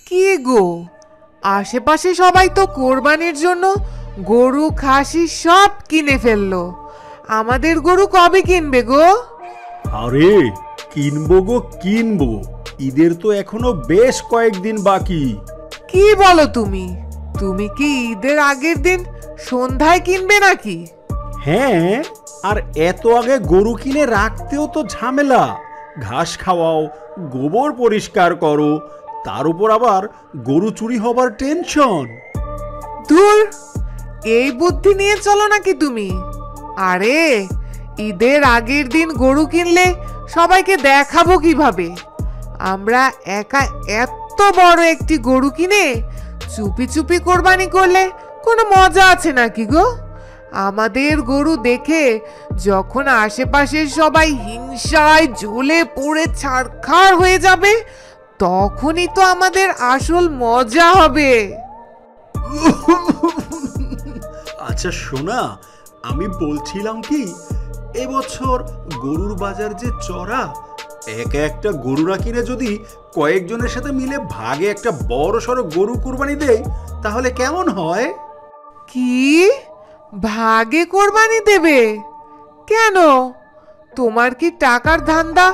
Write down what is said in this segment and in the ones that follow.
কি গো, আশেপাশে সবাই তো কোরবানির জন্য গরু খাসি সব কিনে ফেললো। আমাদের গরু কবে কিনবে গো? আরে কিনবো গো কিনবো, ঈদের তো এখনো বেশ কয়েকদিন বাকি। কি বলো তুমি? তুমি কি ঈদের আগের দিন সন্ধ্যায় কিনবে নাকি? হ্যাঁ, আর এত আগে গরু কিনে রাখতেও তো ঝামেলা। ঘাস খাওয়াও, গোবর পরিষ্কার করো, তার উপর আবার গরু চুরি হবার টেনশন। ধুর, এই বুদ্ধি নিয়ে চলো নাকি তুমি? আরে ঈদের আগের দিন গরু কিনলে সবাইকে দেখাবো কিভাবে? আমরা একা এত বড় একটি গরু কিনে চুপি চুপি কোরবানি করলে কোনো মজা আছে নাকি গো? আমাদের গরু দেখে যখন আশেপাশের সবাই হিংসায় জ্বলে পড়ে ছারখার হয়ে যাবে, তখনই তো আমাদের আসল মজা হবে। আচ্ছা শোনা, আমি বলছিলাম কি, এবছর গরুর বাজার যে চড়া, একা একটা গরু না কিনে যদি কয়েকজনের সাথে মিলে ভাগে একটা বড় সড়ো গরু কুরবানি দেয় তাহলে কেমন হয়? কি ভাগে কোরবানি দেবে? কেন, তোমার কি টাকার ধান্দা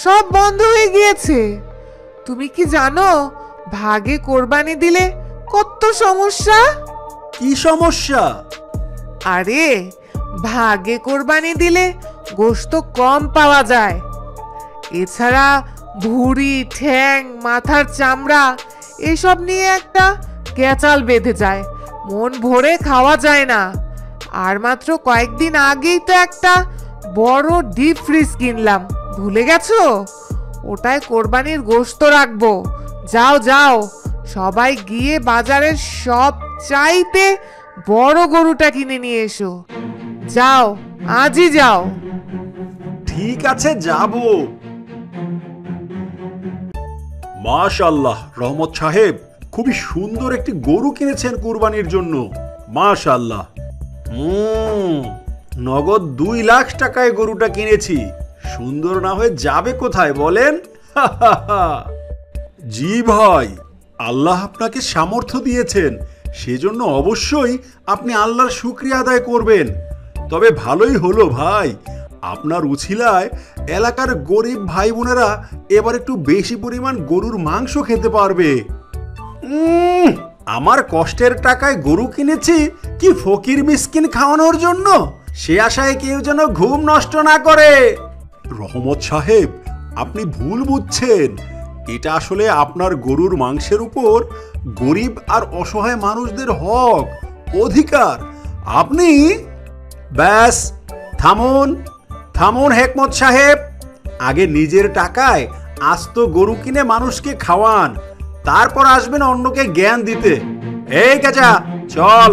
সব বন্ধ হয়ে গিয়েছে? তুমি কি জানো ভাগে কোরবানি দিলে কত সমস্যা? কি সমস্যা? আরে ভাগে কোরবানি দিলে গোশত কম পাওয়া যায়। এছাড়া ভুঁড়ি, ঠ্যাং, মাথার চামড়া এসব নিয়ে একটা ক্যাচাল বেঁধে যায়, মন ভরে খাওয়া যায় না। আর মাত্র কয়েকদিন আগেই তো একটা বড় ডিপ ফ্রিজ কিনলাম, ভুলে গেছো? ওটায় কোরবানির গোশত রাখবো। যাও যাও, সবাই গিয়ে বাজারের সব চাইতে বড় গরুটা কিনে নিয়ে এসো। যাও, আজই যাও। ঠিক আছে, যাব। মাশাআল্লাহ, রহমত সাহেব খুবই সুন্দর একটি গরু কিনেছেন কুরবানির জন্য। মাশাআল্লাহ। নগদ 2 লাখ টাকায় গরুটা কিনেছি। সুন্দর না হয়ে যাবে কোথায় বলেন? জি ভাই, আল্লাহ আপনাকে সামর্থ্য দিয়েছেন, সেজন্য অবশ্যই আপনি আল্লাহর শুকরিয়া আদায় করবেন। তবে ভালোই হলো ভাই, আপনার উছিলায় এলাকার গরিব ভাই বোনেরা এবার একটু বেশি পরিমাণ গরুর মাংস খেতে পারবে। আমার কষ্টের টাকায় গরু কিনেছি কি ফকির মিসকিন খাওয়ানোর জন্য? সে আশায় কেউ যেন ঘুম নষ্ট না করে। রহমত সাহেব, আপনি ভুল বুঝছেন। এটা আসলে আপনার গরুর মাংসের উপর গরিব আর অসহায় মানুষদের হক, অধিকার। আপনি ব্যাস থামুন থামুন হেকমত সাহেব, আগে নিজের টাকায় আস্ত গরু কিনে মানুষকে খাওয়ান, তারপর আসবেন অন্যকে জ্ঞান দিতে। এই কাঁচা চল।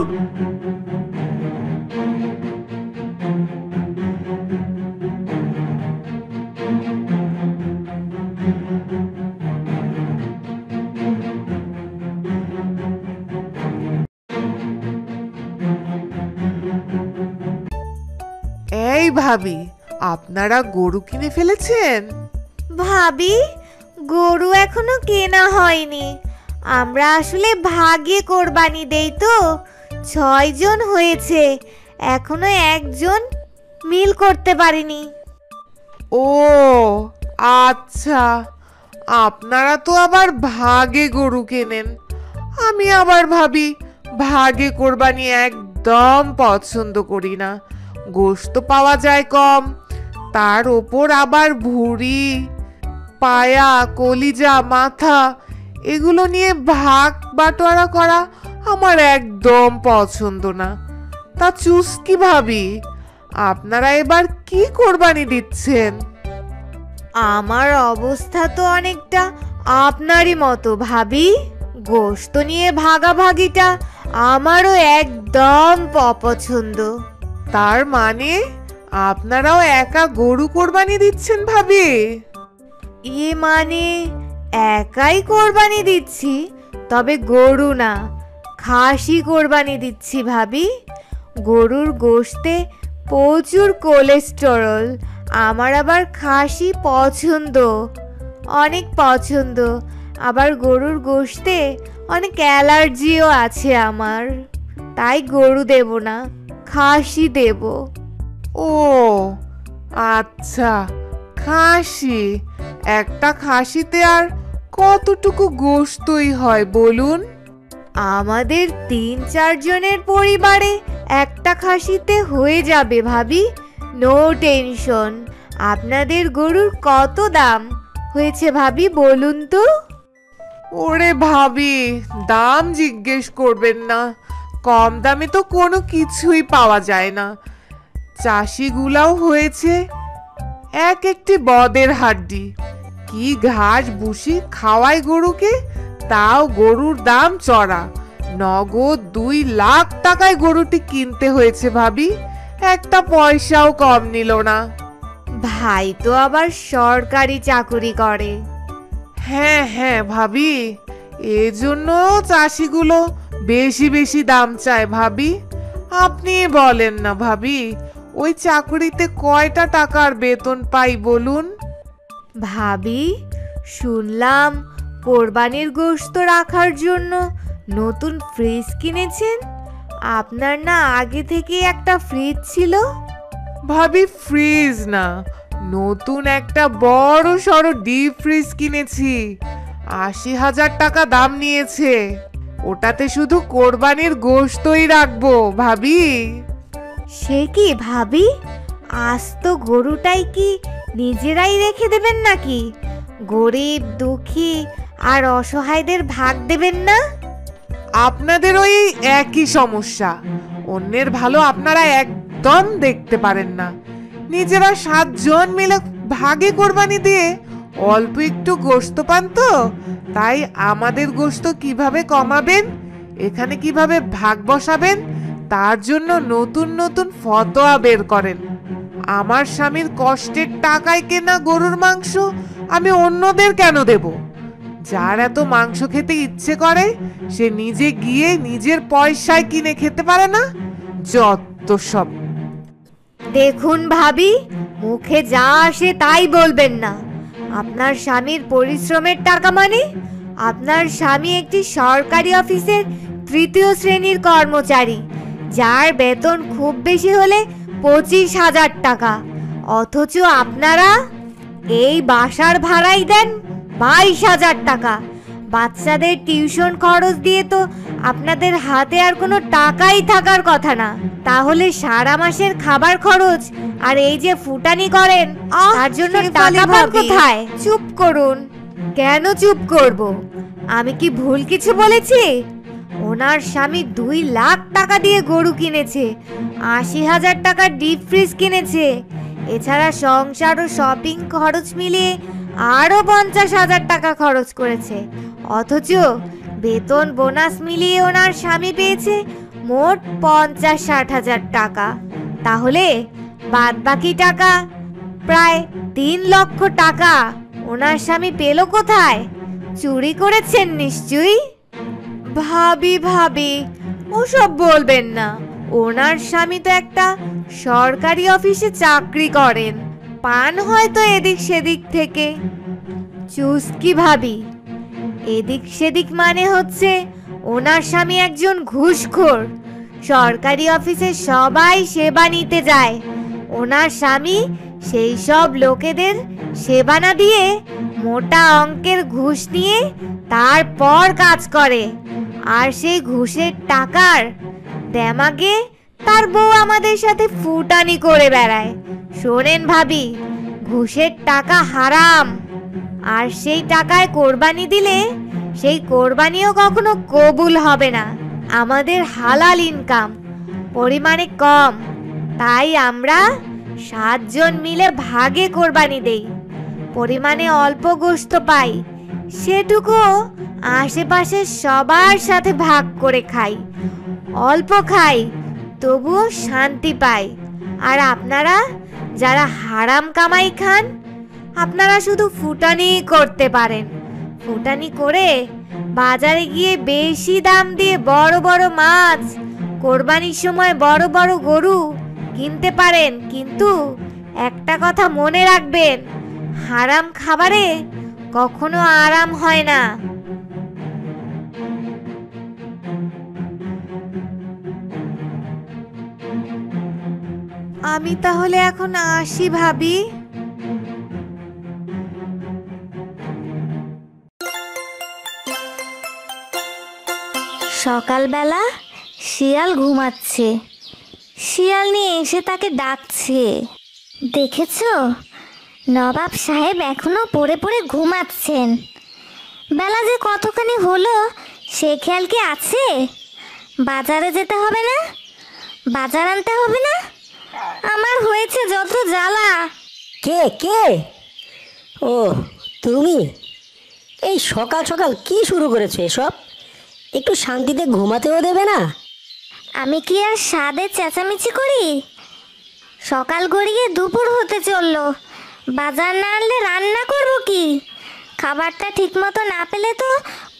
এই ভাবি, আপনারা গরু কিনে ফেলেছেন? ভাবি, গরু এখনো কেনা হয়নি। আমরা আসলে ভাগে কোরবানি দেই তো। 6 জন হয়েছে, এখনো একজন মিল করতে পারিনি। ও আচ্ছা, আপনারা তো আবার ভাগে গরু কেনেন। আমি আবার ভাবি ভাগে কোরবানি একদম পছন্দ করি না। গোশত পাওয়া যায় কম, তার ওপর আবার ভুঁড়ি, পায়া, কলিজা, মাথা এগুলো নিয়ে ভাগ বাটোয়ারা করা আমার একদম পছন্দ না। তা চুস্কি ভাবি, আপনারা এবার কি কোরবানি দিচ্ছেন? আমার অবস্থা তো অনেকটা আপনারই মতো ভাবি। গোশত নিয়ে ভাগাভাগিটা আমারও একদম অপছন্দ। তার মানে আপনারাও একা গরু কোরবানি দিচ্ছেন ভাবি? মানে একাই কোরবানি দিচ্ছি, তবে গরু না, খাসি কোরবানি দিচ্ছি ভাবি। গরুর গোশতে প্রচুর কোলেস্টেরল, আমার আবার খাসি পছন্দ, অনেক পছন্দ। আবার গরুর গোশতে অনেক অ্যালার্জিও আছে আমার, তাই গরু দেব না, খাসি দেব। ও আচ্ছা, খাসি। একটা খাসিতে আর কতটুকু গোশতই হয় বলুন? আমাদের 3-4 জনের পরিবারে একটা খাসিতে হয়ে যাবে ভাবি, নো টেনশন। আপনাদের গরুর কত দাম হয়েছে ভাবি বলুন তো? ওরে ভাবি, দাম জিজ্ঞেস করবেন না, কম দামে তো কোনো কিছুই পাওয়া যায় না। চাষিগুলাও হয়েছে এক একটি বদের হাড্ডি। কি ঘাস ভুসি খাওয়ায় গরুকে, তাও গরুর দাম চড়া। নগদ 2 লাখ টাকায় গরুটি কিনতে হয়েছে ভাবি, একটা পয়সাও কম নিল না। ভাই তো আবার সরকারি চাকুরি করে। হ্যাঁ হ্যাঁ ভাবি, এজন্য চাষিগুলো বেশি বেশি দাম চায় ভাবি। আপনি বলেন না ভাবি, ওই চাকরিতে কয়টা টাকার বেতন পাই বলুন? ভাবি, শুনলাম কোরবানির গোশত রাখার জন্য নতুন ফ্রিজ কিনেছেন। আপনার না আগে থেকে একটা ফ্রিজ ছিল? ভাবি ফ্রিজ না, নতুন একটা বড় সড়ো ডিপ ফ্রিজ কিনেছি। 80,000 টাকা দাম নিয়েছে। ওটাতে শুধু কোরবানির গোশতই রাখবো ভাবি। সে কি ভাবি, আস্ত গরুটাই কি নিজেরাই রেখে দেবেন নাকি? গরিব দুঃখী আর অসহায়দের ভাগ দেবেন না? আপনাদের ওই একই সমস্যা, অন্যের ভালো আপনারা একদম দেখতে পারেন না। নিজেরা 7 জন মিলে ভাগে কোরবানি দিয়ে অল্প একটু গোশত পান তো, তাই আমাদের গোশত কিভাবে কমাবেন, এখানে কিভাবে ভাগ বসাবেন, তার জন্য নতুন নতুন ফতোয়া বের করেন। আমার স্বামীর কষ্টের টাকায় কেনা গরুর মাংস আমি অন্যদের কেন দেব? যার এত মাংস খেতে ইচ্ছে করে সে নিজে গিয়ে নিজের পয়সায় কিনে খেতে পারে না? যত সব। দেখুন ভাবি, মুখে যা আসে তাই বলবেন না। আপনার স্বামীর পরিশ্রমের টাকা মানে? আপনার স্বামী একটি সরকারি অফিসের 3য় শ্রেণীর কর্মচারী, যার বেতন খুব বেশি হলে 25,000 টাকা। অথচ আপনারা এই বাসার ভাড়াই দেন 22,000 টাকা। বাচ্চাদের টিউশন খরচ দিয়ে তো আপনাদের হাতে আর কোনো টাকাই থাকার কথা না। তাহলে সারা মাসের খাবার খরচ আর এই যে ফুটানি করেন, তার জন্য টাকা পান কোথায়? চুপ করুন। কেন চুপ করব? আমি কি ভুল কিছু বলেছি? ওনার স্বামী 2 লাখ টাকা দিয়ে গরু কিনেছে, 80,000 টাকার ডিপ ফ্রিজ কিনেছে, এছাড়া সংসার ও শপিং খরচ মিলিয়ে আরো 50,000 টাকা খরচ করেছে। অথচ বেতন বোনাস মিলিয়ে ওনার স্বামী পেয়েছে মোট 50-60,000 টাকা। তাহলে বাদ বাকি টাকা প্রায় 3 লক্ষ টাকা ওনার স্বামী পেল কোথায়? চুরি করেছেন নিশ্চয়ই। ভাবি ভাবি, ওসব বলবেন না। ওনার স্বামী তো একটা সরকারি অফিসে চাকরি করেন, পান হয়তো এদিক সেদিক থেকে। চুস্কি ভাবি, এদিক সেদিক মানে হচ্ছে ওনার স্বামী একজন ঘুষখোর। সরকারি অফিসে সবাই সেবা নিতে যায়, ওনার স্বামী সেই সব লোকেদের সেবা না দিয়ে মোটা অঙ্কের ঘুষ নিয়ে তারপর কাজ করে। আর সেই ঘুষের টাকার দেমাগে তার বউ আমাদের সাথে ফুটানি করে বেড়ায়। শোনেন ভাবি, ঘুষের টাকা হারাম, আর সেই টাকায় কোরবানি দিলে সেই কোরবানিও কখনো কবুল হবে না। আমাদের হালাল ইনকাম পরিমাণে কম, তাই আমরা 7 জন মিলে ভাগে কোরবানি দেই। পরিমাণে অল্প গোশত পাই, সেটুকু আশেপাশের সবার সাথে ভাগ করে খাই। অল্প খাই, তবুও শান্তি পাই। আর আপনারা যারা হারাম কামাই খান, আপনারা শুধু ফুটানি করতে পারেন। ফুটানি করে বাজারে গিয়ে বেশি দাম দিয়ে বড় বড় মাছ, কোরবানির সময় বড় বড় গরু কিনতে পারেন, কিন্তু একটা কথা মনে রাখবেন, হারাম খাবারে কখনো আরাম হয় না। আমি তাহলে এখন আসি ভাবি। সকালবেলা শিয়াল ঘুমাচ্ছে, শিয়ালনি এসে তাকে ডাকছে। দেখেছো, নবাব সাহেব এখনো পড়ে পড়ে ঘুমাচ্ছেন। বেলা যে কতখানি হলো সে খেয়াল কি আছে? বাজারে যেতে হবে না? বাজার আনতে হবে না? আমার হয়েছে যত জ্বালা। কে কে? ও তুমি? এই সকাল সকাল কি শুরু করেছো এসব? একটু শান্তিতে ঘুমাতেও দেবে না? আমি কি আর স্বাদে চেঁচামেচি করি? সকাল গড়িয়ে দুপুর হতে চললো, বাজার না আনলে রান্না করব কি? খাবারটা ঠিকমতো না পেলে তো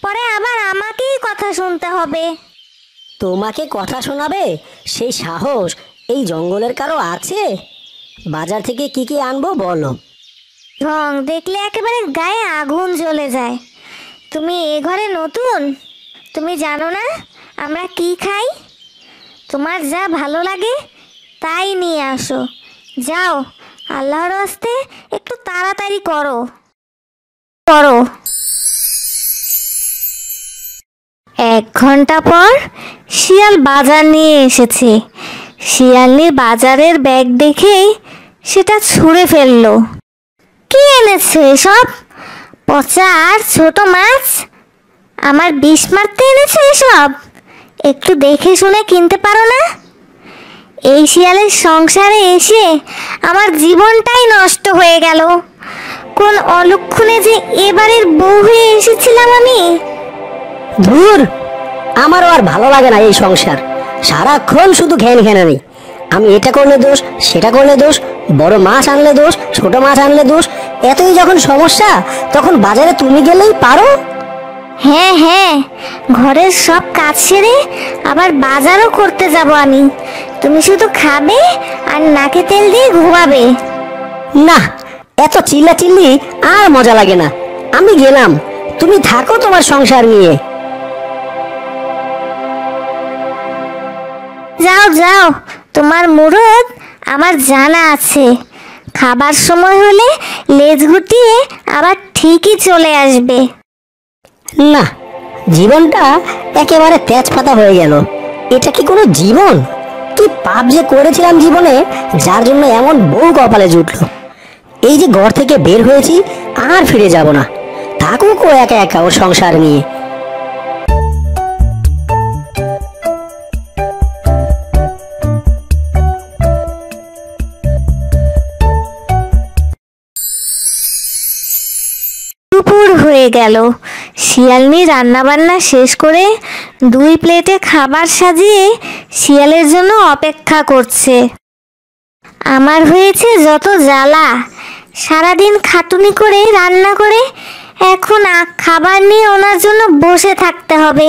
পরে আবার আমাকেই কথা শুনতে হবে। তোমাকে কথা শোনাবে সেই সাহস এই জঙ্গলের কারো আছে? বাজার থেকে কি কি আনবো বলো। রং দেখলে একেবারে গায়ে আগুন জ্বলে যায়। তুমি এ ঘরে নতুন, তুমি জানো না আমরা কি খাই? তোমার যা ভালো লাগে তাই নিয়ে আসো। যাও, আল্লাহর হস্তে একটু তাড়াতাড়ি করো। 1 ঘন্টা পর শিয়াল বাজার নিয়ে এসেছে। শিয়ালনি বাজারের ব্যাগ দেখেই সেটা ছুঁড়ে ফেললো। কি এনেছে এসব? পচা আর ছোট মাছ? আমার বিষ মারতে এনেছে এসব? একটু দেখে শুনে কিনতে পারো না? এই শিয়ালের সংসারে এসে আমার জীবনটাই নষ্ট হয়ে গেল। কোন অলক্ষণে যে এবারের বউ হয়ে এসেছিলাম আমি। ধুর, আমারও আর ভালো লাগে না এই সংসার। সারাক্ষণ শুধু ঘ্যান ঘ্যানানি। আমি এটা করলে দোষ, সেটা করলে দোষ, বড় মাছ আনলে দোষ, ছোট মাছ আনলে দোষ। এতই যখন সমস্যা তখন বাজারে তুমি গেলেই পারো। হ্যাঁ হ্যাঁ, ঘরের সব কাজ সেরে আবার বাজারও করতে যাব আমি। তুমি শুধু খাবে আর নাকে তেল দিয়ে ঘুমাবে। না, এত চিল্লাচিল্লি আর মজা লাগে না। আমি গেলাম, তুমি থাকো তোমার সংসার নিয়ে। যাও যাও, তোমার মুরদ আমার জানা আছে। খাবার সময় হলে লেজ গুটিয়ে আবার ঠিকই চলে আসবে। না, জীবনটা একেবারে তেজপাতা হয়ে গেল। এটা কি কোনো জীবন? কি পাপ যে করেছিলাম জীবনে, যার জন্য এমন বউ কপালে জুটলো। এই যে ঘর থেকে বের হয়েছি, আর ফিরে যাব না। থাকুক ও একা একা ওর সংসার নিয়ে। দুপুর হয়ে গেল। শিয়ালনি রান্নাবান্না শেষ করে 2 প্লেটে খাবার সাজিয়ে শিয়ালের জন্য অপেক্ষা করছে। আমার হয়েছে যত জ্বালা। সারাদিন খাটুনি করে রান্না করে এখন খাবার নিয়ে ওনার জন্য বসে থাকতে হবে।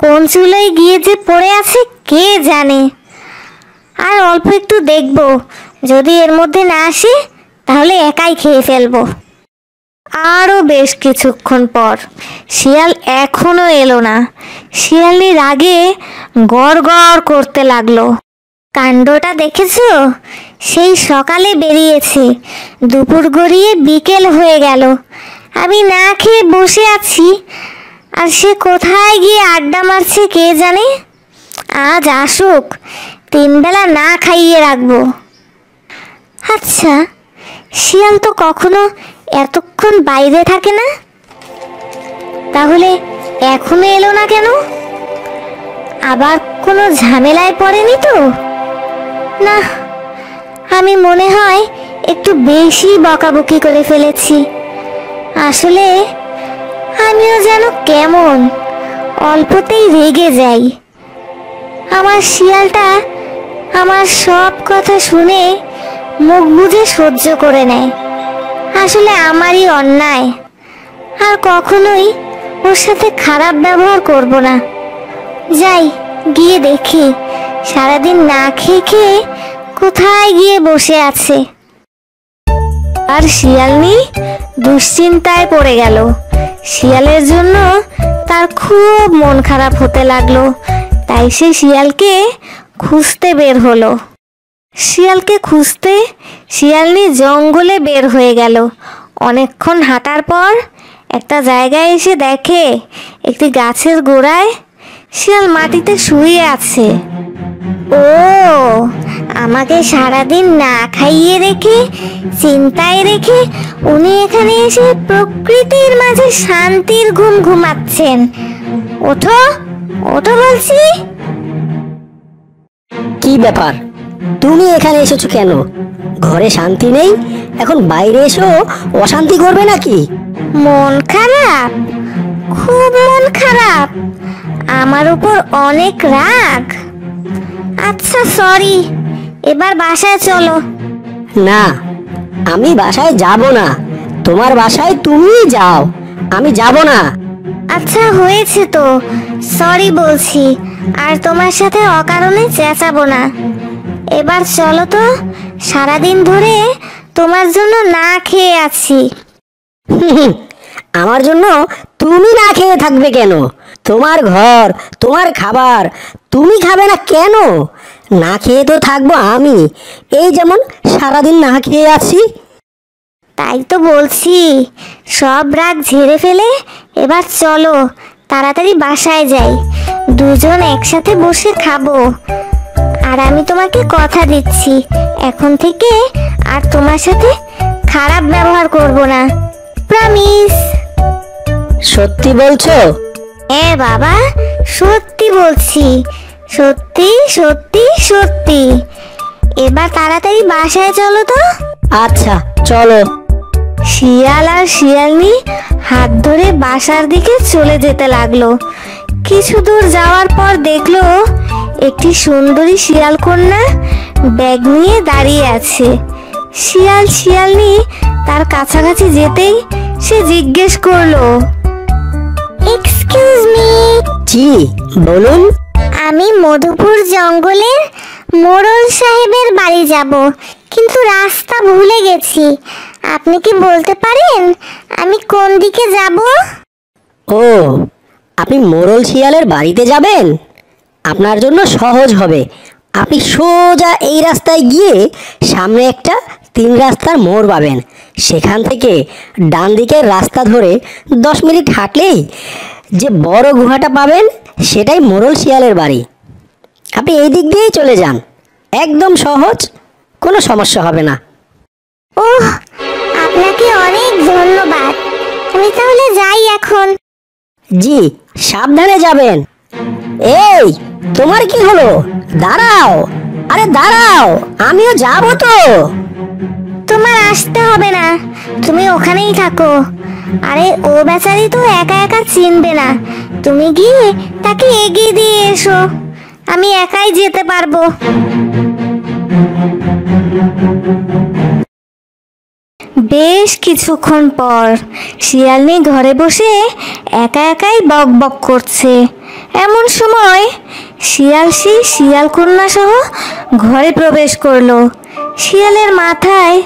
কোন চুলোয় গিয়ে যে পড়ে আছে কে জানে। আর অল্প একটু দেখব, যদি এর মধ্যে না আসে তাহলে একাই খেয়ে ফেলবো। আরও বেশ কিছুক্ষণ পর শিয়াল এখনো এলো না। শিয়ালনি রাগে গড় গড় করতে লাগলো। কাণ্ডটা দেখেছো? সেই সকালে বেরিয়েছে, দুপুর গড়িয়ে বিকেল হয়ে গেল। আমি না খেয়ে বসে আছি, আর সে কোথায় গিয়ে আড্ডা মারছে কে জানে। আজ আসুক, 3 বেলা না খাইয়ে রাখবো। আচ্ছা, শিয়াল তো কখনো এতক্ষণ বাইরে থাকে না, তাহলে এখনো এলো না কেন? আবার কোনো ঝামেলায় পড়েনি তো? না, আমি মনে হয় একটু বেশি বকাবকি করে ফেলেছি। আসলে আমিও যেন কেমন অল্পতেই রেগে যাই। আমার শিয়ালটা আমার সব কথা শুনে মুখ বুজে সহ্য করে নেয়। আসলে আমারই অন্যায়। আর কখনোই ওর সাথে খারাপ ব্যবহার করব না। যাই, গিয়ে দেখি সারাদিন না খেয়ে খেয়ে কোথায় গিয়ে বসে আছে। আর শিয়ালনি দুশ্চিন্তায় পড়ে গেল। শিয়ালের জন্য তার খুব মন খারাপ হতে লাগলো। তাই সে শিয়ালকে খুঁজতে বের হলো। শিয়ালকে খুঁজতে শিয়ালনি জঙ্গলে বের হয়ে গেল। অনেকক্ষণ হাঁটার পর একটা জায়গায় এসে দেখে একটি গাছের গোড়ায় শিয়াল মাটিতে শুয়ে আছে। ও, আমাকে সারাদিন না খাইয়ে রেখে, চিন্তায় রেখে উনি এখানে এসে প্রকৃতির মাঝে শান্তির ঘুম ঘুমাচ্ছেন। ওঠো, ওঠো বলছি। কি ব্যাপার, তুমি এখানে এসেছো কেন? ঘরে শান্তি নেই, এখন বাইরে এসো অশান্তি করবে নাকি? মন খারাপ, খুব মন খারাপ, আমার উপর অনেক রাগ। আচ্ছা সরি, এবার বাসায় চলো। না, আমি বাসায় যাব না। তোমার বাসায় তুমি যাও, আমি যাব না। আচ্ছা হয়েছে তো, সরি বলছি, আর তোমার সাথে অকারণে চেঁচাবো না। এবার চলো তো, সারাদিন ধরে তোমার জন্য না খেয়ে আছি। আমার জন্য তুমি না খেয়ে থাকবে কেন? তোমার ঘর, তোমার খাবার, তুমি খাবে না কেন? না খেয়ে তো থাকবো আমি, এই যেমন সারাদিন না খেয়ে আছি। তাই তো বলছি, সব রাগ ঝেড়ে ফেলে এবার চলো তাড়াতাড়ি বাসায় যাই, দুজন একসাথে বসে খাবো। আর আমি তোমাকে কথা দিচ্ছি, এখন থেকে আর তোমার সাথে খারাপ ব্যবহার করব না, প্রমিস। সত্যি বলছো? হ্যাঁ বাবা, সত্যি বলছি, সত্যি সত্যি সত্যি। এবার তাড়াতাড়ি বাসায় চলো তো। আচ্ছা চলো। শিয়াল আর শিয়ালনি হাত ধরে বাসার দিকে চলে যেতে লাগলো। কিছু দূর যাওয়ার পর দেখলো একটি সুন্দরী শিয়াল কন্যা ব্যাগ নিয়ে দাঁড়িয়ে আছে। শিয়াল শিয়ালনি তার কাছাকাছি যেতেই সে জিজ্ঞেস করলো, এক্সকিউজ মি। জি বলুন। আমি মধুপুর জঙ্গলের মোড়ল সাহেবের বাড়ি যাব, কিন্তু রাস্তা ভুলে গেছি। আপনি কি বলতে পারেন আমি কোন দিকে যাব? ও, আপনি মোড়ল শিয়ালের বাড়িতে যাবেন? আপনার জন্য সহজ হবে। আপনি সোজা এই রাস্তায় গিয়ে সামনে একটা 3 রাস্তার মোড় পাবেন। সেখান থেকে ডান দিকের রাস্তা ধরে 10 মিনিট হাঁটলেই যে বড় গুহাটা পাবেন, সেটাই মোড়ল শিয়ালের বাড়ি। আপনি এই দিক দিয়েই চলে যান, একদম সহজ, কোনো সমস্যা হবে না। ওহ, আপনাকে অনেক ধন্যবাদ। আমি তাহলে যাই এখন। জি, সাবধানে যাবেন। এই, তোমার কি হলো? দাঁড়াও, আরে দাঁড়াও, আমিও যাবো তো। তোমার আসতে হবে না, তুমি ওখানেই থাকো। আরে ও বেচারি তো একা একা চিনবে না, তুমি গিয়ে তাকে এগিয়ে দিয়ে এসো, আমি একাই যেতে পারবো। বেশ কিছুক্ষণ পর শিয়ালনি ঘরে বসে একা একাই বক বক করছে। এমন সময় শিয়ালশি শিয়াল কন্যা সহ ঘরে প্রবেশ করলো। শিয়ালের মাথায়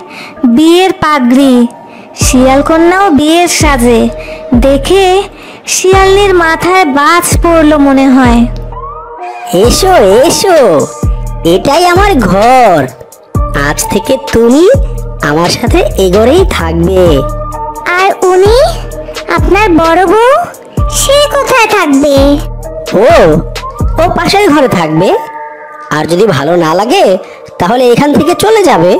বিয়ের পাগড়ি, শিয়াল কন্যাও বিয়ের সাজে। দেখে শিয়ালনির মাথায় বাজ পড়লো মনে হয়। এসো এসো, এটাই আমার ঘর। আজ থেকে তুমি আমার সাথে এ ঘরেই থাকবে। আর উনি, আপনার বড় বউ, সে কোথায় থাকবে? ও, ও পাশের ঘরে থাকবে। আর যদি ভালো না লাগে তাহলে এখান থেকে চলে যাবে।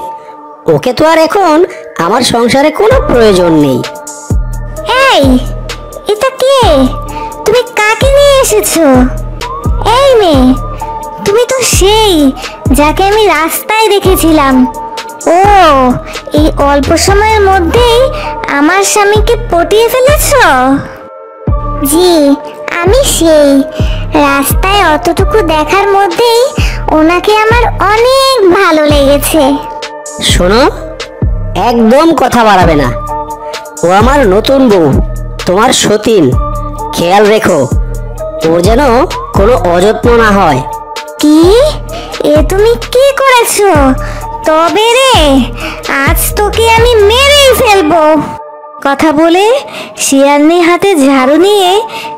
ওকে তো আর এখন আমার সংসারে কোনো প্রয়োজন নেই। এই, এটা কে? তুমি কাকে নিয়ে এসেছো? এই মেয়ে, তুমি তো সেই যাকে আমি রাস্তায় দেখেছিলাম। ও, এই অল্প সময়ের মধ্যেই আমার স্বামীকে পটিয়ে ফেলেছো? জি, আমি সেই। রাস্তায় অতটুকু দেখার মধ্যেই ওনাকে আমার অনেক ভালো লেগেছে। শোনো, একদম কথা বাড়াবে না। ও আমার নতুন বউ, তোমার সতীন। খেয়াল রেখো ওর যেন কোনো অযত্ন না হয়। কি? এ তুমি কি করেছো? তবে রে, আজ তোকে আমি মেরেই ফেলবো। কথা বলে শিয়ালনি হাতে ঝাড়ু নিয়ে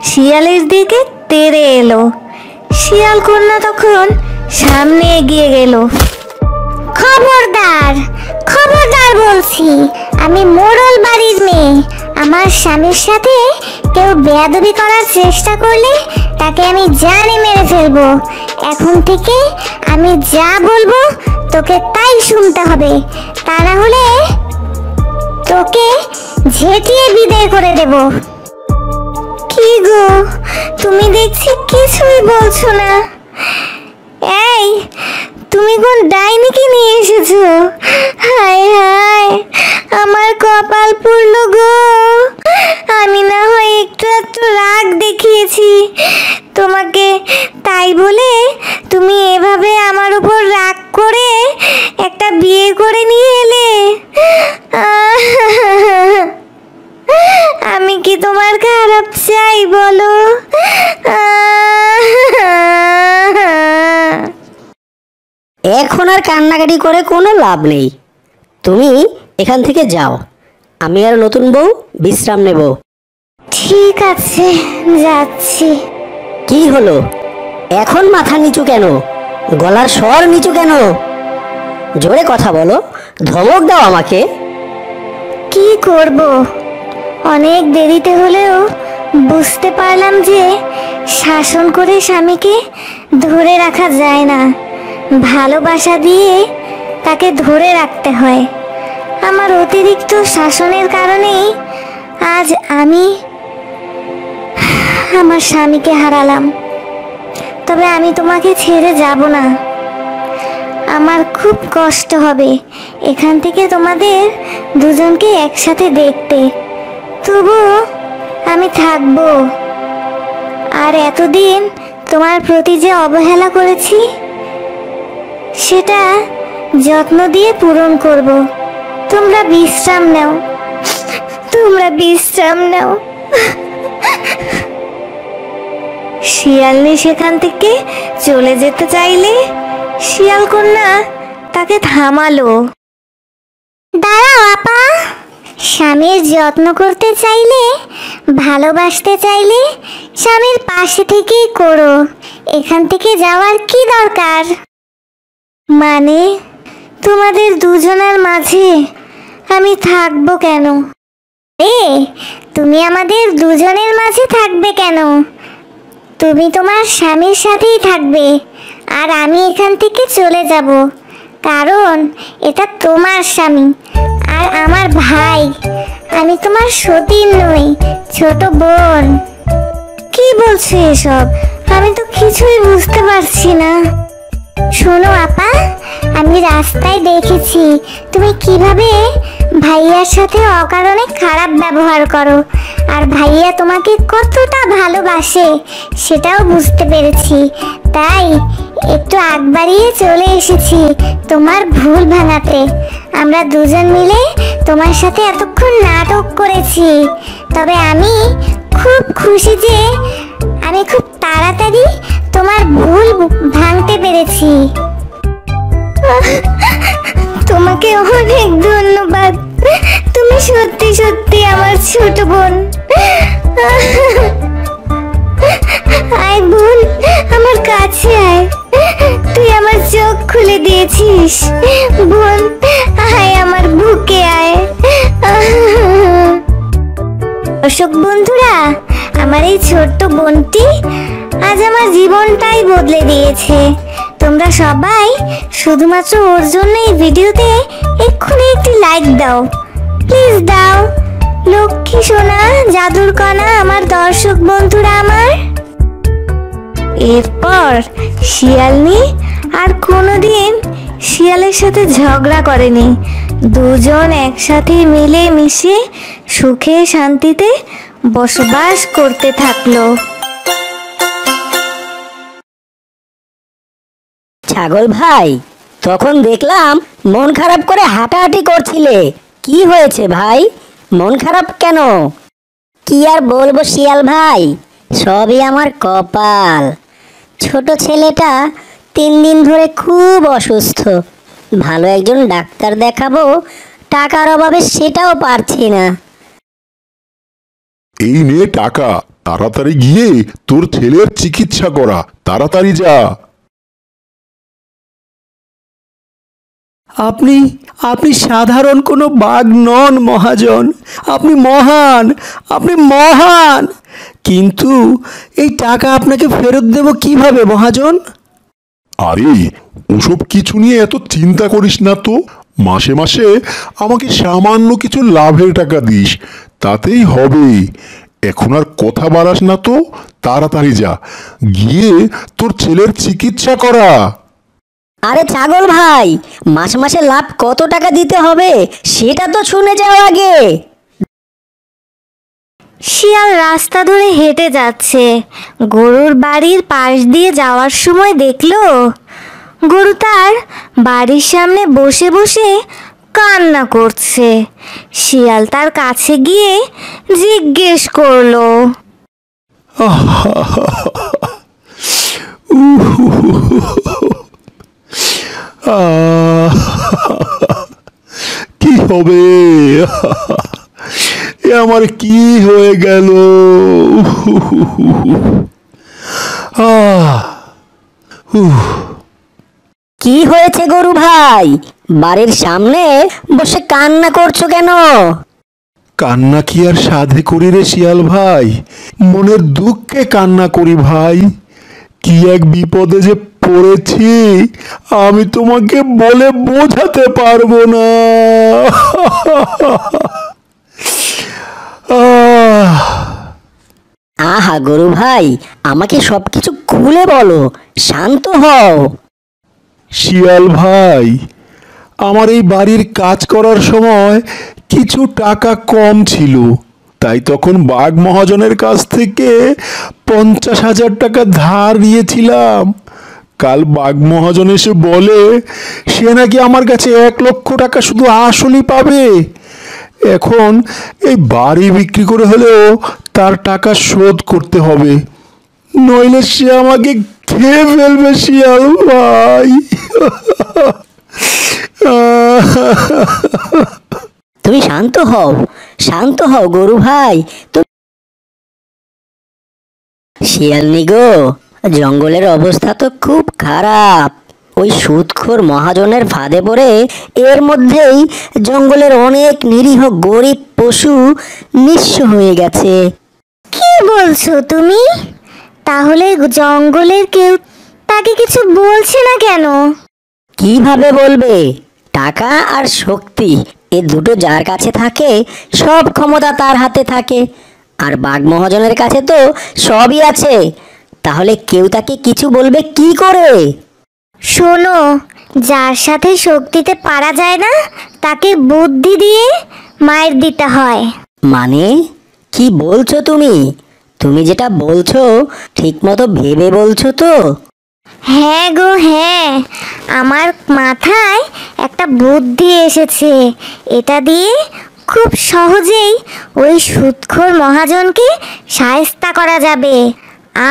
শিয়ালের দিকে তেড়ে এলো। শিয়াল কন্যা তখন সামনে এগিয়ে গেল। খবরদার, খবরদার বলছি, আমি মোড়ল বাড়ির মেয়ে। আমার স্বামীর সাথে কেউ বেয়াদবি করার চেষ্টা করলে তাকে আমি জানে মেরে ফেলবো। এখন থেকে আমি যা বলবো তোকে তাই শুনতে হবে, তা না হলে তোকে ঝেঁটিয়ে বিদায় করে দেব। কি গো, তুমি দেখছি কিছুই বলছো না। এই, তুমি কোন ডাইনিকে নিয়ে এসেছো? হায় হায়, আমার কপাল পুড়ল গো। আমি না হয় একটু একটু রাগ দেখিয়েছি তোমাকে, তাই বলে তুমি এভাবে আমার উপর রাগ করে একটা বিয়ে করে নিয়ে এলে। আমি কি তোমার খারাপ চাই বলো? এখন আর কান্নাকাটি করে কোনো লাভ নেই, তুমি এখান থেকে যাও। আমি আর নতুন বউ বিশ্রাম নেব। ঠিক আছে, যাচ্ছি। কি হলো, এখন মাথা নিচু কেন? গলার স্বর নিচু কেন? জোরে কথা বলো, ধমক দাও আমাকে। কি করব, অনেক দেরিতে হলেও বুঝতে পারলাম যে শাসন করে স্বামীকে ধরে রাখা যায় না, ভালোবাসা দিয়ে তাকে ধরে রাখতে হয়। আমার অতিরিক্ত শাসনের কারণেই আজ আমি আমার স্বামীকে হারালাম। তবে আমি তোমাকে ছেড়ে যাব না। আমার খুব কষ্ট হবে এখান থেকে তোমাদের দুজনকে একসাথে দেখতে, তবু আমি থাকবো। আর এতদিন তোমার প্রতি যে অবহেলা করেছি সেটা যত্ন দিয়ে পূরণ করব। তোমরা বিশ্রাম নাও, তোমরা বিশ্রাম নাও। শিয়ালনি সেখান থেকে চলে যেতে চাইলে শিয়াল কন্যা তাকে থামালো। দাঁড়াও আপা, স্বামীর যত্ন করতে চাইলে, ভালোবাসতে চাইলে স্বামীর পাশে থেকেই করো। এখান থেকে যাওয়ার কি দরকার? মানে তোমাদের দুজনের মাঝে আমি থাকবো কেন? তুমি আমাদের দুজনের মাঝে থাকবে কেন? তুমি তোমার স্বামীর সাথেই থাকবে, আর আমি এখান থেকে চলে যাব, কারণ এটা তোমার স্বামী আর আমার ভাই। আমি তোমার সতীন নই, ছোট বোন। কি বলছো এসব? আমি তো কিছুই বুঝতে পারছি না। শোনো আপা, আমি রাস্তায় দেখেছি তুমি কিভাবে ভাইয়ার সাথে অকারণে খারাপ ব্যবহার করো, আর ভাইয়া তোমাকে কতটা ভালোবাসে সেটাও বুঝতে পেরেছি। তাই একটু আগ বাড়িয়ে চলে এসেছি তোমার ভুল ভাঙাতে। আমরা দুজন মিলে তোমার সাথে এতক্ষণ নাটক করেছি, তবে আমি খুব খুশি যে আমি খুব তাড়াতাড়ি তোমার ভুল ভাঙতে পেরেছি। তোমাকে অনেক ধন্যবাদ, তুমি সত্যি সত্যি আমার ছোট বোন। আয় বোন, আমার কাছে আয়, তুই আমার চোখ খুলে দিয়েছিস। বোন আয়, আমার বুকে আয়। দর্শক বন্ধুরা, আমার এই ছোট্ট বোনটি আজ আমার জীবনটাই বদলে দিয়েছে। তোমরা সবাই শুধুমাত্র ওর জন্য এই ভিডিওতে এক্ষুনি একটি লাইক দাও, প্লিজ দাও। লক্ষ্মী সোনা, জাদুর কণা আমার দর্শক বন্ধুরা আমার। এরপর শিয়ালনি আর কোনোদিন শিয়ালের সাথে ঝগড়া করেনি। দুজন একসাথে মিলে মিশে সুখে শান্তিতে বসবাস করতে থাকলো। ছাগল ভাই, তখন দেখলাম মন খারাপ করে হাঁটাহাঁটি করছিলে, কি হয়েছে ভাই? মন খারাপ কেন? কি আর বলবো শিয়াল ভাই, সবই আমার কপাল। ছোট ছেলেটা 3 দিন ধরে খুব অসুস্থ, ভালো একজন ডাক্তার দেখাবো, টাকার অভাবে সেটাও পারছি না। এই নে টাকা, তাড়াতাড়ি গিয়ে তোর ছেলের চিকিৎসা করা, তাড়াতাড়ি যা। আপনি আপনি সাধারণ কোনো বাঘ নন মহাজন, আপনি মহান, আপনি মহান। কিন্তু এই টাকা আপনাকে ফেরত দেব কিভাবে মহাজন? আরে ওসব কিছু নিয়ে এত চিন্তা করিস না তো। মাসে মাসে আমাকে সামান্য কিছু লাভের টাকা দিস, তাতেই হবে। এখন আর কথা বাড়াস না তো, তাড়াতাড়ি যা, গিয়ে তোর ছেলের চিকিৎসা করা। আরে ছাগল ভাই, মাসে মাসে লাভ কত টাকা দিতে হবে সেটা তো শুনে যাও আগে। শিয়াল রাস্তা ধরে হেঁটে যাচ্ছে। গরুর বাড়ির পাশ দিয়ে যাওয়ার সময় দেখলো গরু তার বাড়ির সামনে বসে বসে কান্না করছে। শিয়াল তার কাছে গিয়ে জিজ্ঞেস করলো, কি হবে? এ আমার কি হয়ে গেল? কি হয়েছে গরু ভাই? বাড়ির সামনে বসে কান্না করছো কেন? কান্না কি আর সাধে করি রে শিয়াল ভাই, মনের দুঃখে কান্না করি ভাই। কি এক বিপদে যে পড়েছি আমি তোমাকে বলে বোঝাতে পারবো না। আহা গরু ভাই, আমাকে সবকিছু খুলে বলো, শান্ত হও। শিয়াল ভাই, আমার এই বাড়ির কাজ করার সময় কিছু টাকা কম ছিল, তাই তখন বাঘ মহাজনের কাছ থেকে 50,000 টাকা ধার নিয়েছিলাম। কাল বাঘ মহাজন এসে বলে সে নাকি আমার কাছে 1 লক্ষ টাকা শুধু আসলই পাবে। এখন এই বাড়ি বিক্রি করে হলেও তার টাকা শোধ করতে হবে, নইলে সে আমাকে খেয়ে ফেলবে শিয়াল ভাই। তুমি শান্ত হও, শান্ত হও গরু ভাই। শিয়ালনি গো, জঙ্গলের অবস্থা তো খুব খারাপ। ওই সুদখোর মহাজনের ফাঁদে পড়ে এর মধ্যেই জঙ্গলের অনেক নিরীহ গরিব পশু নিঃস্ব হয়ে গেছে। কি বলছো তুমি? তাহলে জঙ্গলের কেউ তাকে কিছু বলছে না কেন? কিভাবে বলবে? টাকা আর শক্তি, এ দুটো যার কাছে থাকে সব ক্ষমতা তার হাতে থাকে। আর বাঘ মহাজনের কাছে তো সবই আছে, তাহলে কেউ তাকে কিছু বলবে কি করে? শোনো, যার সাথে শক্তিতে পারা যায় না তাকে বুদ্ধি দিয়ে মায়ের দিতে হয়। মানে কি বলছো তুমি? তুমি যেটা বলছো ঠিক মতো ভেবে বলছো তো? হ্যাঁ গো হ্যাঁ, আমার মাথায় একটা বুদ্ধি এসেছে। এটা দিয়ে খুব সহজেই ওই সুদখোর মহাজনকে শায়েস্তা করা যাবে।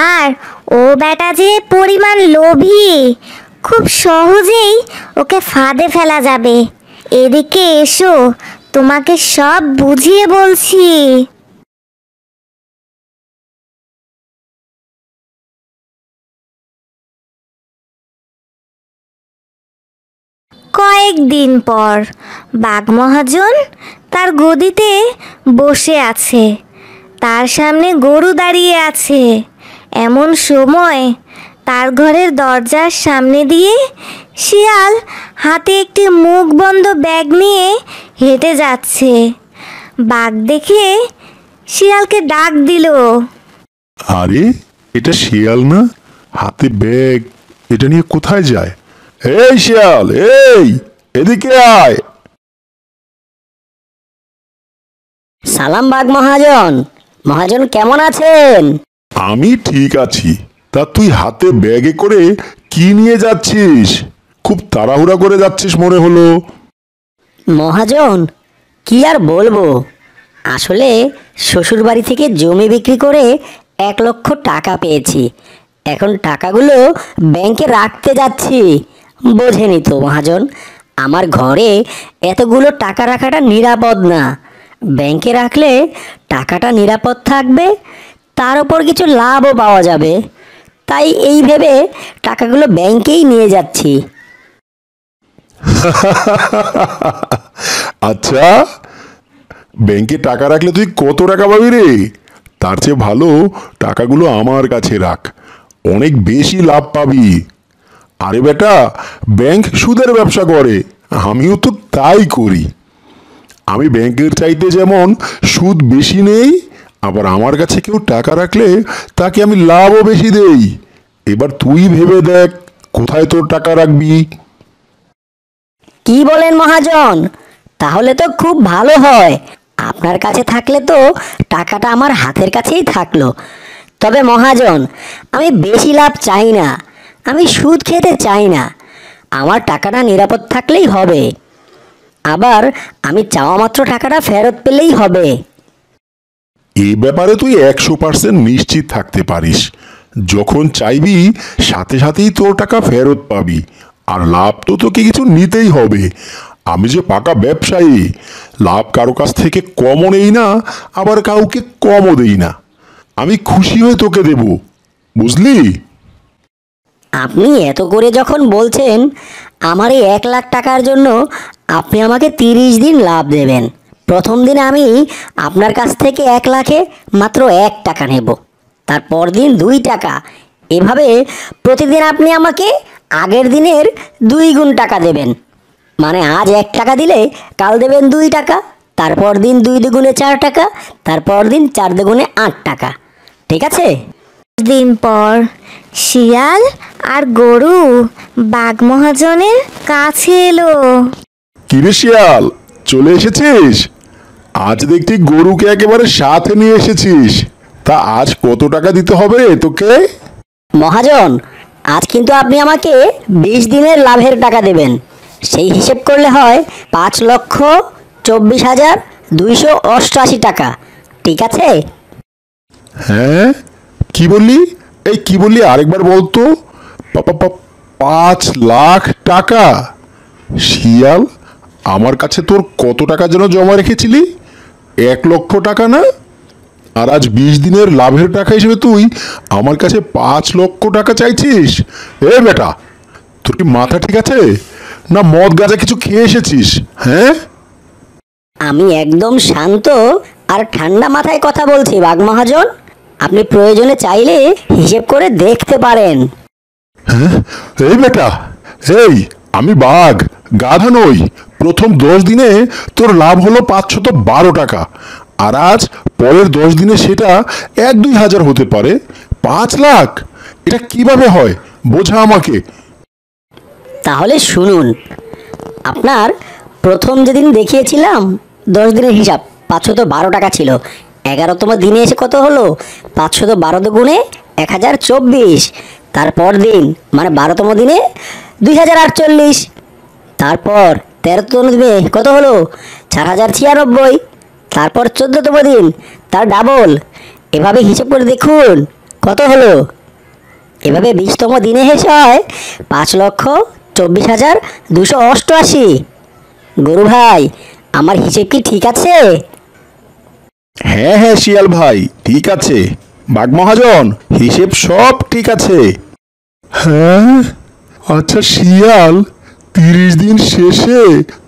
আর ও বেটা যে পরিমাণ লোভী, খুব সহজেই ওকে ফাঁদে ফেলা যাবে। এদিকে এসো, তোমাকে সব বুঝিয়ে বলছি। কয়েকদিন পর বাঘ মহাজন তার গদিতে বসে আছে, তার সামনে গরু দাঁড়িয়ে আছে। এমন সময় তার ঘরের দরজার সামনে দিয়ে শিয়াল হাতে একটি মুখ বন্ধ ব্যাগ নিয়ে হেঁটে যাচ্ছে। বাঘ দেখে শিয়ালকে ডাক দিল, আরে এটা শিয়াল না, হাতে ব্যাগ, এটা নিয়ে কোথায় যায়? এই শিয়াল, এই এদিকে আয়। সালাম বাঘ মহাজন। মহাজন কেমন আছেন? আমি ঠিক আছি, তা তুই হাতে ব্যাগে করে কি নিয়ে যাচ্ছিস? খুব তাড়াহুড়া করে যাচ্ছিস মনে হলো। মহাজন কি আর বলবো, আসলে শ্বশুর বাড়ি থেকে জমি বিক্রি করে 1 লক্ষ টাকা পেয়েছি। এখন টাকাগুলো ব্যাংকে রাখতে যাচ্ছি। বোঝেনি তো মহাজন, আমার ঘরে এতগুলো টাকা রাখাটা নিরাপদ না। ব্যাংকে রাখলে টাকাটা নিরাপদ থাকবে, তার উপর কিছু লাভও পাওয়া যাবে। তাই এই ভেবে টাকাগুলো ব্যাংকেই নিয়ে যাচ্ছি। আচ্ছা, ব্যাংকে টাকা রাখলে তুই কত টাকা পাবি রে? তার চেয়ে ভালো টাকাগুলো আমার কাছে রাখ, অনেক বেশি লাভ পাবি। আরে বেটা, ব্যাংক সুদের ব্যবসা করে, আমিও তো তাই করি। আমি ব্যাংকের চাইতে যেমন সুদ বেশি নেই, আবার আমার কাছে কেউ টাকা রাখলে তাকে আমি লাভও বেশি দেই। এবার তুই ভেবে দেখ কোথায় তোর টাকা রাখবি। কি বলেন মহাজন? তাহলে তো খুব ভালো হয়। আপনার কাছে থাকলে তো টাকাটা আমার হাতের কাছেই থাকলো। তবে মহাজন, আমি বেশি লাভ চাই না, আমি সুদ খেতে চাই না। আমার টাকাটা নিরাপদ থাকলেই হবে। আবার আমি চাওয়া মাত্র টাকাটা ফেরত পেলেই হবে। এই ব্যাপারে তুই 100% নিশ্চিত থাকতে পারিস। যখন চাইবি সাথে সাথেই তোর টাকা ফেরত পাবি। আর লাভ তো তোকে কিছু নিতেই হবে। আমি যে পাকা ব্যবসায়ী, লাভ কারো কাছ থেকে কমও নেই না, আবার কাউকে কমও দেই না। আমি খুশি হয়ে তোকে দেব, বুঝলি? আপনি এত করে যখন বলছেন, আমার এই 1 লাখ টাকার জন্য আপনি আমাকে 30 দিন লাভ দেবেন। প্রথম দিন আমি আপনার কাছ থেকে 1 লাখে মাত্র 1 টাকা নেব, তারপর দিন 2 টাকা। এভাবে প্রতিদিন আপনি আমাকে আগের দিনের 2 গুণ টাকা দেবেন। মানে আজ 1 টাকা দিলে কাল দেবেন 2 টাকা, তারপর দিন 2 দুগুণে 4 টাকা, তারপর দিন 4 দুগুণে 8 টাকা। ঠিক আছে? দিন পর শিয়াল আর গরু বাঘ মহাজনের কাছে এলো। কিরে শিয়াল, চলে এসেছিস? আজ দেখছি গরুকে একেবারে সাথে নিয়ে এসেছিস। তা আজ কত টাকা দিতে হবে তোকে? মহাজন, আজ কিন্তু আপনি আমাকে 20 দিনের লাভের টাকা দেবেন। সেই হিসেব করলে হয় 5,24,288 টাকা। ঠিক আছে? হ্যাঁ, কি বললি? এই কি বললি আরেকবার বলতো। 5 লাখ টাকা? শিয়াল, আমার কাছে তোর কত টাকা যেন জমা রেখেছিলি? 1 লক্ষ টাকা না? আর আজ 20 দিনের লাভের টাকা হিসেবে তুই আমার কাছে 5 লক্ষ টাকা চাইছিস? এ বেটা, তোর কি মাথা ঠিক আছে, না মদ গাঁজা কিছু খেয়ে এসেছিস? হ্যাঁ, আমি একদম শান্ত আর ঠান্ডা মাথায় কথা বলছি বাঘ মহাজন। আপনি প্রয়োজনে চাইলে হিসেব করে দেখতে পারেন। হ্যাঁ, এই বেটা, এই আমি বাঘ, গাধা নই। প্রথম 10 দিনে তোর লাভ হলো 512 টাকা, আর আজ পরের 10 দিনে সেটা 1-2 হাজার হতে পারে। 5 লাখ? এটা কিভাবে হয় বোঝা আমাকে। তাহলে শুনুন, আপনার প্রথম যেদিন দেখিয়েছিলাম 10 দিনের হিসাব 512 টাকা ছিল। 11তম দিনে এসে কত হলো? 512 দুগুণে 1024। তারপর দিন মানে 12তম দিনে 2048। তারপর 13তম দিনে কত হলো? 4096। তারপর 14তম দিন তার ডাবল। এভাবে হিসেব করে দেখুন কত হলো। এভাবে 20তম দিনে এসে হয় 5,24,288। গরু ভাই, আমার হিসেব কি ঠিক আছে? হ্যাঁ হ্যাঁ শিয়াল ভাই, ঠিক আছে। বাঘ মহাজন, হিসেব সব ঠিক আছে। হ্যাঁ, আচ্ছা শিয়াল, 30 দিন শেষে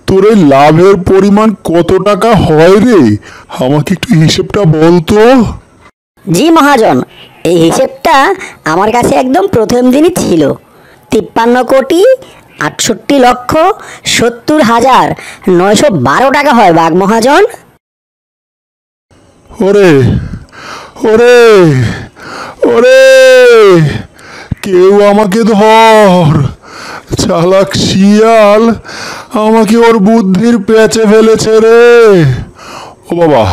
তোর এই লাভের পরিমাণ কত টাকা হয় রে? আমাকে একটু হিসেবটা বলতো। জি মহাজন, এই হিসেবটা আমার কাছে একদম প্রথম দিনই ছিল। 53,68,70,912 টাকা হয় বাঘ মহাজন। ওরে ওরে ওরে, কেউ আমাকে ধর। চালাক শিয়াল আমাকে ওর বুদ্ধির পেঁচে ফেলেছে রে। ও বাবা,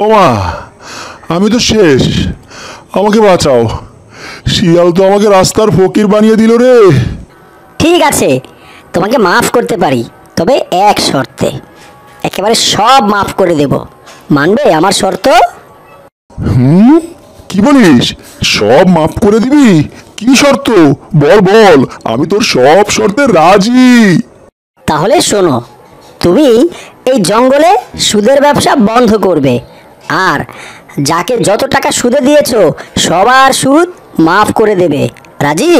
ও মা, আমি তো শেষ, আমাকে বাঁচাও। শিয়াল তো আমাকে রাস্তার ফকির বানিয়ে দিল রে। ঠিক আছে, তোমাকে মাফ করতে পারি, তবে এক শর্তে। একেবারে সব মাফ করে দেব, মানবে আমার শর্ত? কি বলিস? সব মাফ করে দিবি? কি শর্ত? বল বল, আমি তোর সব শর্তে রাজি। তাহলে শোনো, তুমি এই জঙ্গলে সুদের ব্যবসা বন্ধ করবে, আর যাকে যত টাকা সুদে দিয়েছো সবার সুদ মাফ করে দেবে। রাজি?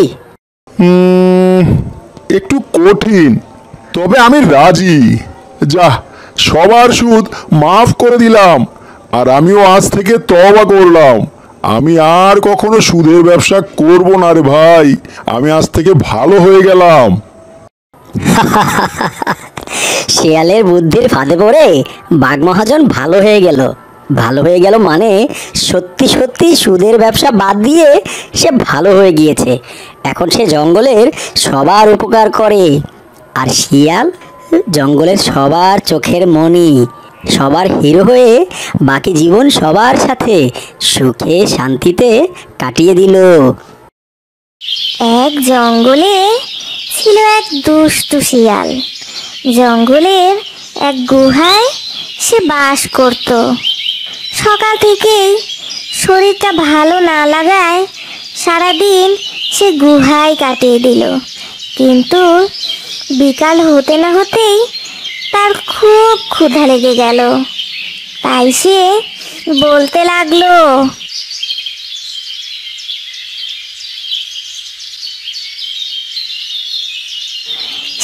একটু কঠিন, তবে আমি রাজি। যা, সবার সুদ মাফ করে দিলাম, আর আমিও আজ থেকে তওবা করলাম। আমি আর কখনো সুদের ব্যবসা করব না রে ভাই। আমি আজ থেকে ভালো হয়ে গেলাম। শিয়ালের বুদ্ধির ফাঁদে পড়ে বাঘ মহাজন ভালো হয়ে গেল। ভালো হয়ে গেল মানে সত্যি সত্যি সুদের ব্যবসা বাদ দিয়ে সে ভালো হয়ে গিয়েছে। এখন সে জঙ্গলের সবার উপকার করে, আর শিয়াল জঙ্গলের সবার চোখের মণি, সবার হিরো হয়ে বাকি জীবন সবার সাথে সুখে শান্তিতে কাটিয়ে দিল। এক জঙ্গলে ছিল এক দুষ্টু শিয়াল। জঙ্গলের এক গুহায় সে বাস করত। সকাল থেকেই শরীরটা ভালো না লাগায় সারাদিন সে গুহায় কাটিয়ে দিল। কিন্তু বিকাল হতে না হতেই তার খুব ক্ষুধা লেগে গেল। তাই সে বলতে লাগলো,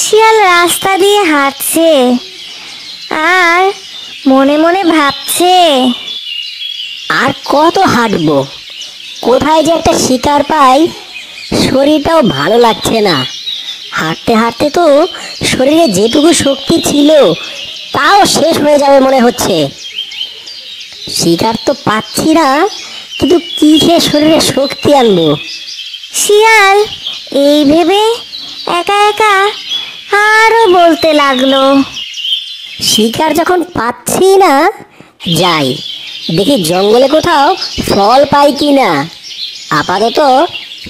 শিয়াল রাস্তা দিয়ে হাঁটছে আর মনে মনে ভাবছে, আর কত হাঁটবো, কোথায় যে একটা শিকার পাই। শরীরটাও ভালো লাগছে না। হাঁটতে হাঁটতে তো শরীরে যেটুকু শক্তি ছিল তাও শেষ হয়ে যাবে মনে হচ্ছে। শিকার তো পাচ্ছি না, কিন্তু কি খেয়ে শরীরে শক্তি আনবো? শিয়াল এই ভেবে একা একা আরো বলতে লাগলো, শিকার যখন পাচ্ছি না, যাই দেখি জঙ্গলে কোথাও ফল পাই কি না। আপাতত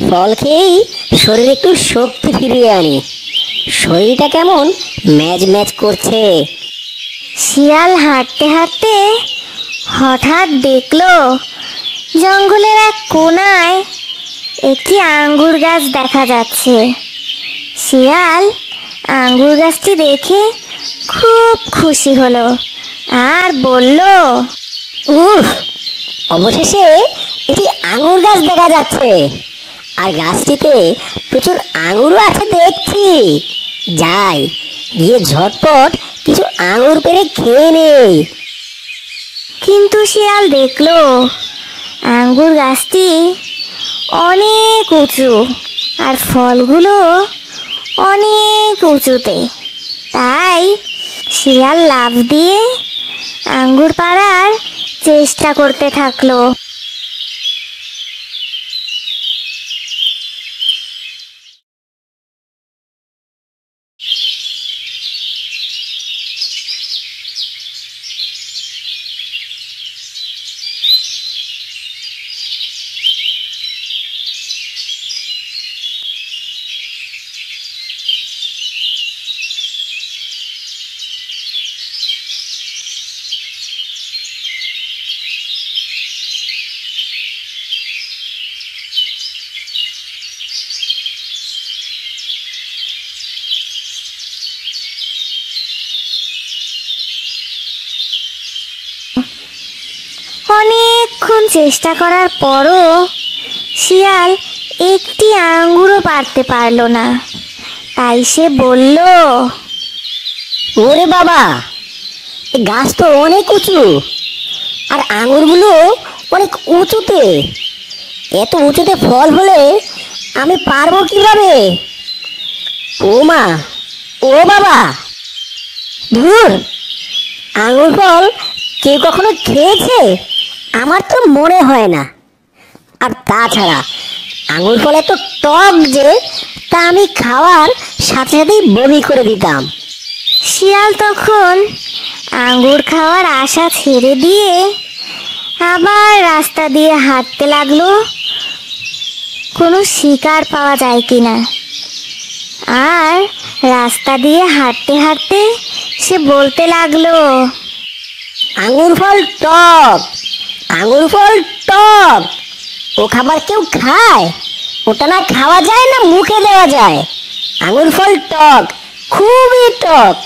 ফল খেয়েই শরীরে একটু শক্তি ফিরিয়ে আনি। শরীরটা কেমন ম্যাজ ম্যাজ করছে। শিয়াল হাঁটতে হাঁটতে হঠাৎ দেখলো জঙ্গলের এক কোণায় একটি আঙ্গুর গাছ দেখা যাচ্ছে। শিয়াল আঙ্গুর গাছটি দেখে খুব খুশি হলো আর বলল, উফ, অবশেষে একটি আঙুর গাছ দেখা যাচ্ছে, আর গাছটিতে প্রচুর আঙুরও আছে দেখছি। যাই গিয়ে ঝটপট কিছু আঙুর পেড়ে খেয়ে নেই। কিন্তু শিয়াল দেখলো আঙ্গুর গাছটি অনেক উঁচু আর ফলগুলো অনেক উঁচুতে। তাই শিয়াল লাফ দিয়ে আঙ্গুর পাড়ার চেষ্টা করতে থাকলো। অনেকক্ষণ চেষ্টা করার পরও শিয়াল একটি আঙ্গুরও পারতে পারলো না। তাই সে বলল, ওরে বাবা, এই গাছ তো অনেক উঁচু, আর আঙুরগুলো অনেক উঁচুতে। এত উঁচুতে ফল হলে আমি পারবো কিভাবে? ও মা, ও বাবা, ধুর, আঙুর ফল কেউ কখনো খেয়েছে? আমার তো মনে হয় না। আর তাছাড়া আঙুর ফল এত টক যে তা আমি খাওয়ার সাথে সাথেই বমি করে দিতাম। শিয়াল তখন আঙ্গুর খাওয়ার আশা ছেড়ে দিয়ে আবার রাস্তা দিয়ে হাঁটতে লাগলো, কোনো শিকার পাওয়া যায় কিনা। আর রাস্তা দিয়ে হাঁটতে হাঁটতে সে বলতে লাগলো, আঙুর ফল টক, আঙুর ফল টক, ও খাবার কেউ খায়? ওটা না খাওয়া যায় না মুখে দেওয়া যায়? আঙুর ফল টক, খুবই টক।